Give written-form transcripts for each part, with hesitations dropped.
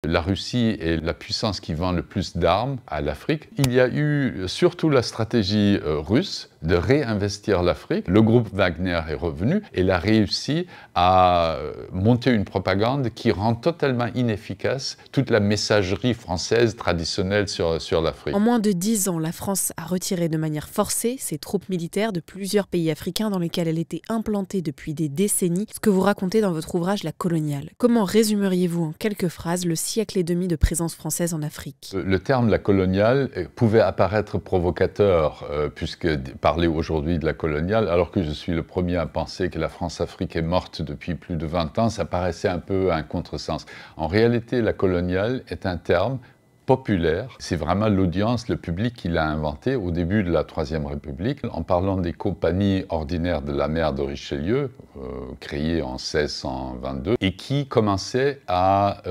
La Russie est la puissance qui vend le plus d'armes à l'Afrique. Il y a eu surtout la stratégie russe de réinvestir l'Afrique. Le groupe Wagner est revenu et il a réussi à monter une propagande qui rend totalement inefficace toute la messagerie française traditionnelle sur l'Afrique. En moins de 10 ans, la France a retiré de manière forcée ses troupes militaires de plusieurs pays africains dans lesquels elle était implantée depuis des décennies, ce que vous racontez dans votre ouvrage La Coloniale. Comment résumeriez-vous en quelques phrases le siècle et demi de présence française en Afrique? Le terme la coloniale pouvait apparaître provocateur, puisque parler aujourd'hui de la coloniale, alors que je suis le premier à penser que la France-Afrique est morte depuis plus de 20 ans, ça paraissait un peu un contresens. En réalité, la coloniale est un terme populaire. C'est vraiment l'audience, le public qui l'a inventé au début de la Troisième République, en parlant des compagnies ordinaires de la mer de Richelieu, créées en 1622, et qui commençaient à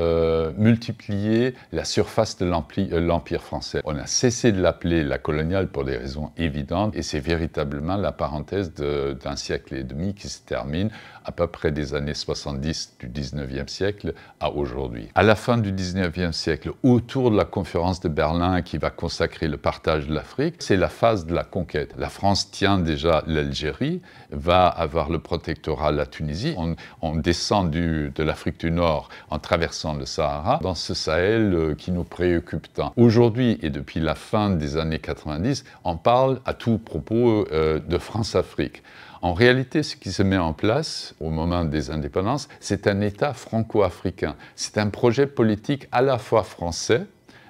multiplier la surface de l'Empire français. On a cessé de l'appeler la coloniale pour des raisons évidentes, et c'est véritablement la parenthèse d'un siècle et demi qui se termine à peu près des années 70 du 19e siècle à aujourd'hui. À la fin du 19e siècle, autour de la conférence de Berlin qui va consacrer le partage de l'Afrique, c'est la phase de la conquête. La France tient déjà l'Algérie, va avoir le protectorat de la Tunisie. On descend de l'Afrique du Nord en traversant le Sahara dans ce Sahel qui nous préoccupe tant. Aujourd'hui et depuis la fin des années 90, on parle à tout propos de France-Afrique. En réalité, ce qui se met en place au moment des indépendances, c'est un État franco-africain. C'est un projet politique à la fois français,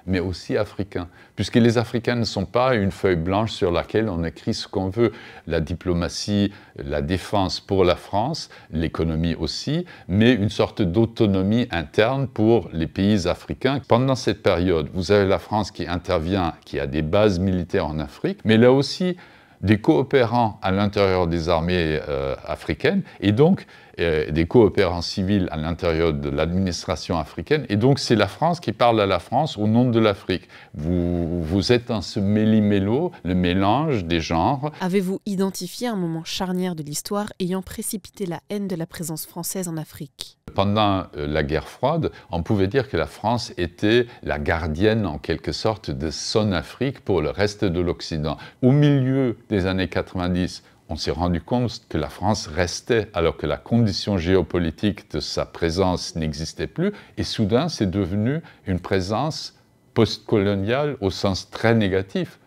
mais aussi africain, puisque les Africains ne sont pas une feuille blanche sur laquelle on écrit ce qu'on veut. La diplomatie, la défense pour la France, l'économie aussi, mais une sorte d'autonomie interne pour les pays africains. Pendant cette période, vous avez la France qui intervient, qui a des bases militaires en Afrique, mais là aussi, des coopérants à l'intérieur des armées africaines et donc des coopérants civils à l'intérieur de l'administration africaine. Et donc c'est la France qui parle à la France au nom de l'Afrique. Vous êtes dans ce méli-mélo, le mélange des genres. Avez-vous identifié un moment charnière de l'histoire ayant précipité la haine de la présence française en Afrique? Pendant la guerre froide, on pouvait dire que la France était la gardienne, en quelque sorte, de son Afrique pour le reste de l'Occident. Au milieu des années 90, on s'est rendu compte que la France restait, alors que la condition géopolitique de sa présence n'existait plus, et soudain, c'est devenu une présence post-coloniale au sens très négatif,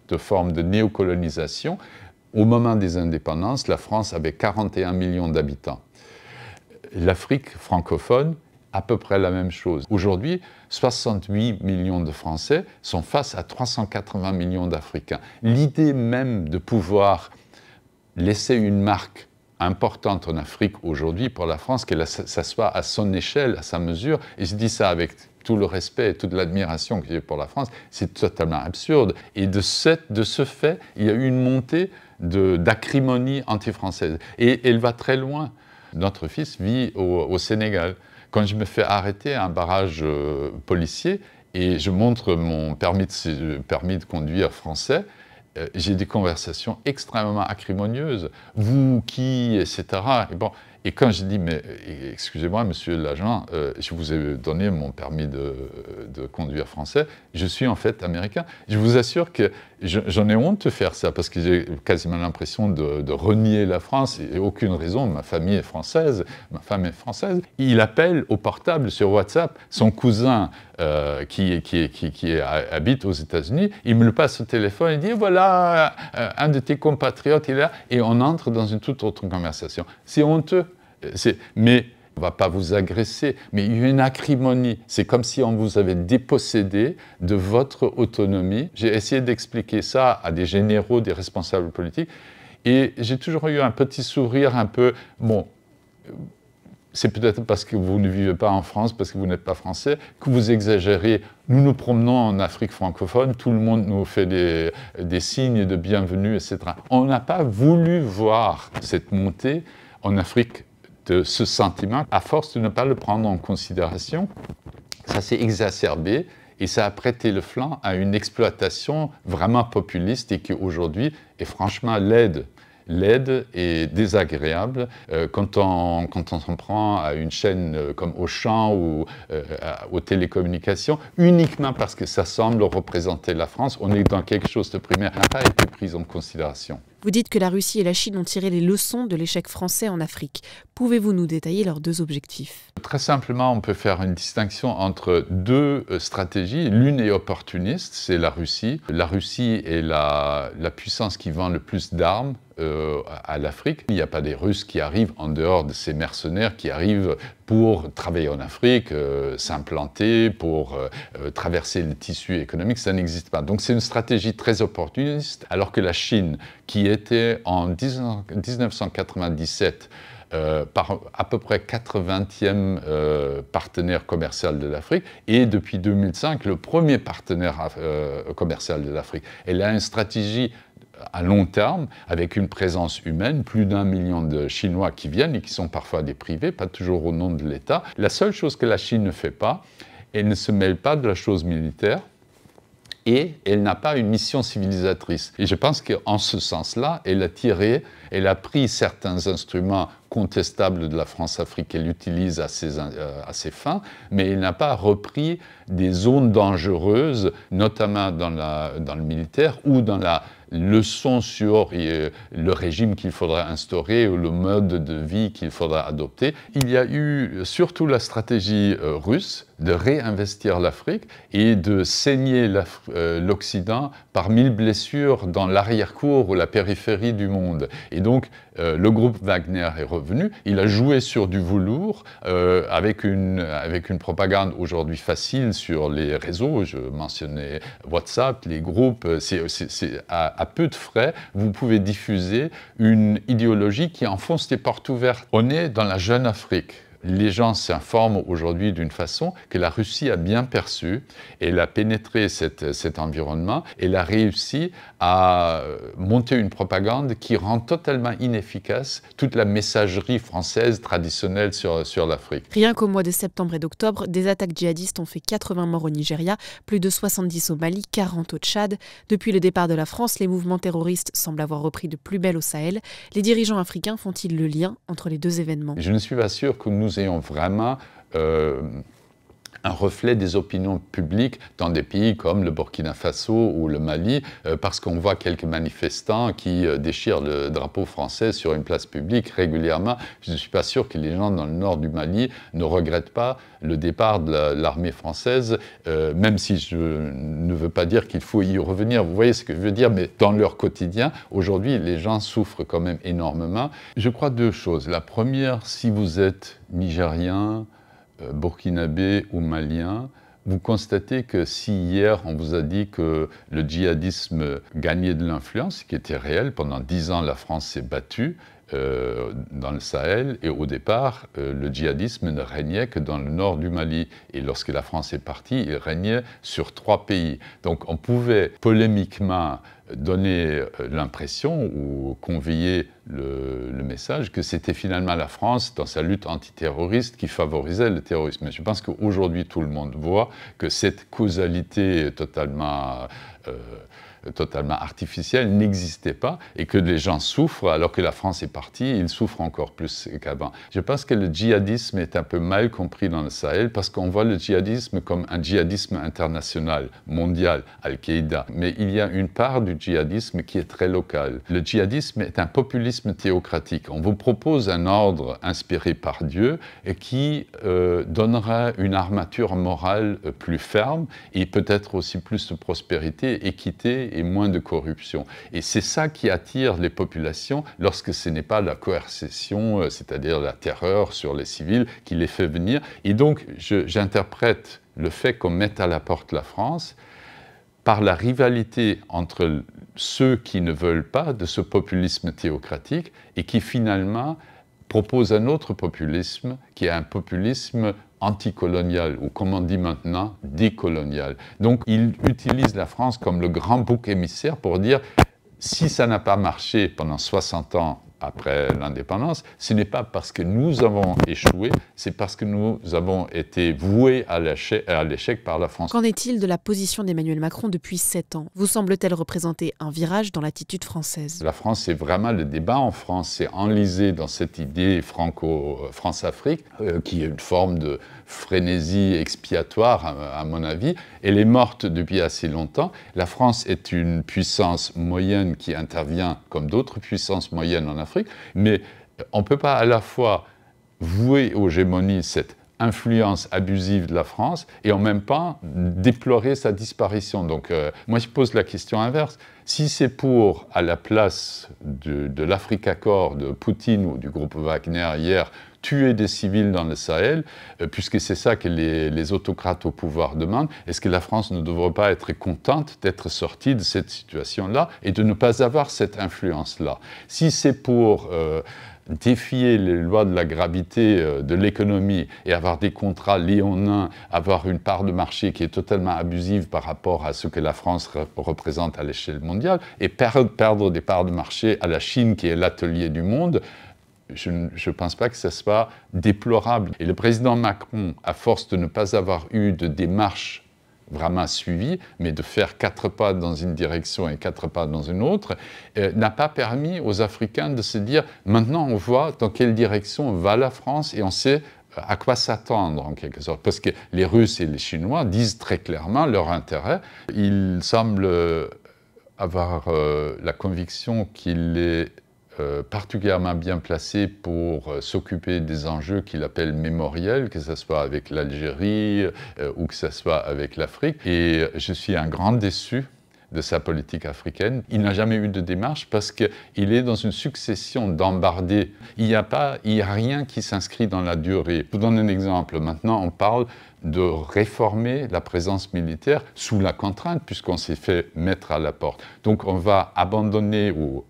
de forme de néocolonisation. Au moment des indépendances, la France avait 41 millions d'habitants. L'Afrique francophone, à peu près la même chose. Aujourd'hui, 68 millions de Français sont face à 380 millions d'Africains. L'idée même de pouvoir laisser une marque importante en Afrique aujourd'hui pour la France, que ça soit à son échelle, à sa mesure, et je dis ça avec tout le respect et toute l'admiration que j'ai pour la France, c'est totalement absurde. Et de ce fait, il y a eu une montée d'acrimonie anti-française. Et elle va très loin. Notre fils vit au Sénégal. Quand je me fais arrêter à un barrage policier et je montre mon permis de conduire français, j'ai des conversations extrêmement acrimonieuses. Vous, qui, etc. Et quand je dis, mais excusez-moi, monsieur l'agent, je vous ai donné mon permis de conduire français, je suis en fait américain. Je vous assure que j'en ai honte de faire ça, parce que j'ai quasiment l'impression de renier la France, et aucune raison, ma famille est française, ma femme est française. Il appelle au portable sur WhatsApp son cousin qui habite aux États-Unis, il me le passe au téléphone, il dit, voilà, un de tes compatriotes, il est là, et on entre dans une toute autre conversation. C'est honteux. Mais on ne va pas vous agresser, mais il y a une acrimonie. C'est comme si on vous avait dépossédé de votre autonomie. J'ai essayé d'expliquer ça à des généraux, des responsables politiques, et j'ai toujours eu un petit sourire un peu... Bon, c'est peut-être parce que vous ne vivez pas en France, parce que vous n'êtes pas français, que vous exagérez. Nous nous promenons en Afrique francophone, tout le monde nous fait des signes de bienvenue, etc. On n'a pas voulu voir cette montée en Afrique de ce sentiment, à force de ne pas le prendre en considération, ça s'est exacerbé et ça a prêté le flanc à une exploitation vraiment populiste et qui aujourd'hui est franchement laide. laide et désagréable quand on s'en prend à une chaîne comme Auchan ou aux télécommunications, uniquement parce que ça semble représenter la France. On est dans quelque chose de primaire qui n'a pas été pris en considération. Vous dites que la Russie et la Chine ont tiré les leçons de l'échec français en Afrique. Pouvez-vous nous détailler leurs deux objectifs? Très simplement, on peut faire une distinction entre deux stratégies. L'une est opportuniste, c'est la Russie. La Russie est la puissance qui vend le plus d'armes à l'Afrique. Il n'y a pas des Russes qui arrivent en dehors de ces mercenaires qui arrivent pour travailler en Afrique, s'implanter, pour traverser le tissu économique, ça n'existe pas. Donc c'est une stratégie très opportuniste, alors que la Chine, qui était en 1997 par à peu près 80e partenaire commercial de l'Afrique, et depuis 2005, le premier partenaire commercial de l'Afrique. Elle a une stratégie à long terme, avec une présence humaine, plus d'1 million de Chinois qui viennent et qui sont parfois des privés, pas toujours au nom de l'État. La seule chose que la Chine ne fait pas, elle ne se mêle pas de la chose militaire, et elle n'a pas une mission civilisatrice. Et je pense qu'en ce sens-là, elle a pris certains instruments contestables de la France-Afrique qu'elle utilise à ses fins, mais elle n'a pas repris des zones dangereuses, notamment dans le militaire ou dans la leçon sur le régime qu'il faudra instaurer ou le mode de vie qu'il faudra adopter. Il y a eu surtout la stratégie russe de réinvestir l'Afrique et de saigner l'Occident par 1000 blessures dans l'arrière-cour ou la périphérie du monde. Et donc, le groupe Wagner est revenu, il a joué sur du velours avec une propagande aujourd'hui facile sur les réseaux. Je mentionnais WhatsApp, les groupes, à peu de frais, vous pouvez diffuser une idéologie qui enfonce des portes ouvertes. On est dans la jeune Afrique. Les gens s'informent aujourd'hui d'une façon que la Russie a bien perçue. Elle a pénétré cet environnement. Elle a réussi à monter une propagande qui rend totalement inefficace toute la messagerie française traditionnelle sur l'Afrique. Rien qu'au mois de septembre et d'octobre, des attaques djihadistes ont fait 80 morts au Nigeria, plus de 70 au Mali, 40 au Tchad. Depuis le départ de la France, les mouvements terroristes semblent avoir repris de plus belle au Sahel. Les dirigeants africains font-ils le lien entre les deux événements? Je ne suis pas sûr que nous ayons vraiment un reflet des opinions publiques dans des pays comme le Burkina Faso ou le Mali, parce qu'on voit quelques manifestants qui déchirent le drapeau français sur une place publique régulièrement. Je ne suis pas sûr que les gens dans le nord du Mali ne regrettent pas le départ de l'armée française, même si je ne veux pas dire qu'il faut y revenir. Vous voyez ce que je veux dire, mais dans leur quotidien, aujourd'hui, les gens souffrent quand même énormément. Je crois deux choses. La première, si vous êtes nigérien, burkinabé ou malien, vous constatez que si hier on vous a dit que le djihadisme gagnait de l'influence, ce qui était réel, pendant 10 ans la France s'est battue dans le Sahel, et au départ le djihadisme ne régnait que dans le nord du Mali, et lorsque la France est partie, il régnait sur 3 pays. Donc on pouvait polémiquement donner l'impression ou conveyer le message que c'était finalement la France, dans sa lutte antiterroriste, qui favorisait le terrorisme. Mais je pense qu'aujourd'hui, tout le monde voit que cette causalité totalement artificielle n'existait pas, et que les gens souffrent alors que la France est partie, ils souffrent encore plus qu'avant. Je pense que le djihadisme est un peu mal compris dans le Sahel, parce qu'on voit le djihadisme comme un djihadisme international, mondial, Al-Qaïda. Mais il y a une part du djihadisme qui est très locale. Le djihadisme est un populisme théocratique. On vous propose un ordre inspiré par Dieu et qui donnera une armature morale plus ferme et peut-être aussi plus de prospérité, équité et moins de corruption. Et c'est ça qui attire les populations lorsque ce n'est pas la coercition, c'est-à-dire la terreur sur les civils, qui les fait venir. Et donc, j'interprète le fait qu'on mette à la porte la France par la rivalité entre ceux qui ne veulent pas de ce populisme théocratique et qui finalement proposent un autre populisme, qui est un populisme anticolonial, ou comme on dit maintenant, décolonial. Donc il utilise la France comme le grand bouc émissaire pour dire, si ça n'a pas marché pendant 60 ans après l'indépendance, ce n'est pas parce que nous avons échoué, c'est parce que nous avons été voués à l'échec par la France. Qu'en est-il de la position d'Emmanuel Macron depuis 7 ans? Vous semble-t-elle représenter un virage dans l'attitude française? La France, c'est vraiment le débat en France, c'est enlisé dans cette idée France-Afrique, qui est une forme de frénésie expiatoire, à mon avis. Elle est morte depuis assez longtemps. La France est une puissance moyenne qui intervient comme d'autres puissances moyennes en Afrique, mais on ne peut pas à la fois vouer aux gémonies cette influence abusive de la France et en même temps déplorer sa disparition. Donc moi je pose la question inverse. Si c'est pour, à la place de l'Africa Corps de Poutine ou du groupe Wagner hier, tuer des civils dans le Sahel, puisque c'est ça que les autocrates au pouvoir demandent, est-ce que la France ne devrait pas être contente d'être sortie de cette situation-là et de ne pas avoir cette influence-là? Si c'est pour défier les lois de la gravité de l'économie et avoir des contrats léonins, avoir une part de marché qui est totalement abusive par rapport à ce que la France représente à l'échelle mondiale, et perdre des parts de marché à la Chine qui est l'atelier du monde, je ne pense pas que ce soit déplorable. Et le président Macron, à force de ne pas avoir eu de démarche vraiment suivi, mais de faire 4 pas dans une direction et 4 pas dans une autre, n'a pas permis aux Africains de se dire « maintenant on voit dans quelle direction va la France et on sait à quoi s'attendre en quelque sorte ». Parce que les Russes et les Chinois disent très clairement leur intérêt. Ils semblent avoir la conviction qu'il est particulièrement bien placé pour s'occuper des enjeux qu'il appelle mémoriels, que ce soit avec l'Algérie ou que ce soit avec l'Afrique. Et je suis un grand déçu de sa politique africaine. Il n'a jamais eu de démarche parce qu'il est dans une succession d'embardés. Il n'y a rien qui s'inscrit dans la durée. Je vous donne un exemple. Maintenant, on parle de réformer la présence militaire sous la contrainte, puisqu'on s'est fait mettre à la porte. Donc on va abandonner ou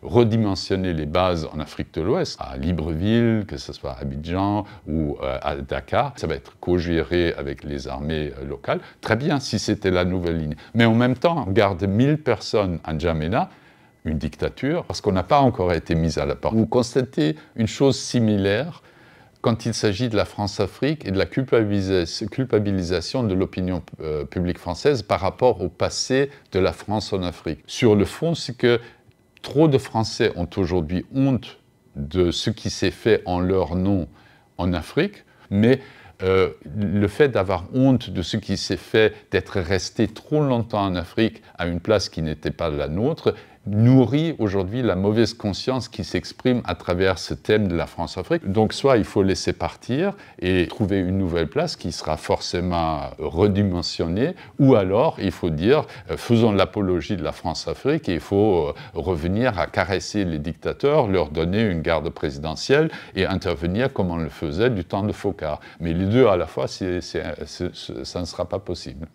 redimensionner les bases en Afrique de l'Ouest, à Libreville, que ce soit à Abidjan ou à Dakar. Ça va être co-géré avec les armées locales. Très bien, si c'était la nouvelle ligne. Mais en même temps, on garde 1000 personnes à N'Djamena, une dictature, parce qu'on n'a pas encore été mis à la porte. Vous constatez une chose similaire quand il s'agit de la France-Afrique et de la culpabilisation de l'opinion publique française par rapport au passé de la France en Afrique. Sur le fond, c'est que trop de Français ont aujourd'hui honte de ce qui s'est fait en leur nom en Afrique, mais le fait d'avoir honte de ce qui s'est fait, d'être resté trop longtemps en Afrique à une place qui n'était pas la nôtre, nourrit aujourd'hui la mauvaise conscience qui s'exprime à travers ce thème de la France-Afrique. Donc soit il faut laisser partir et trouver une nouvelle place qui sera forcément redimensionnée, ou alors il faut dire faisons l'apologie de la France-Afrique et il faut revenir à caresser les dictateurs, leur donner une garde présidentielle et intervenir comme on le faisait du temps de Foccart. Mais les deux à la fois, ça ne sera pas possible.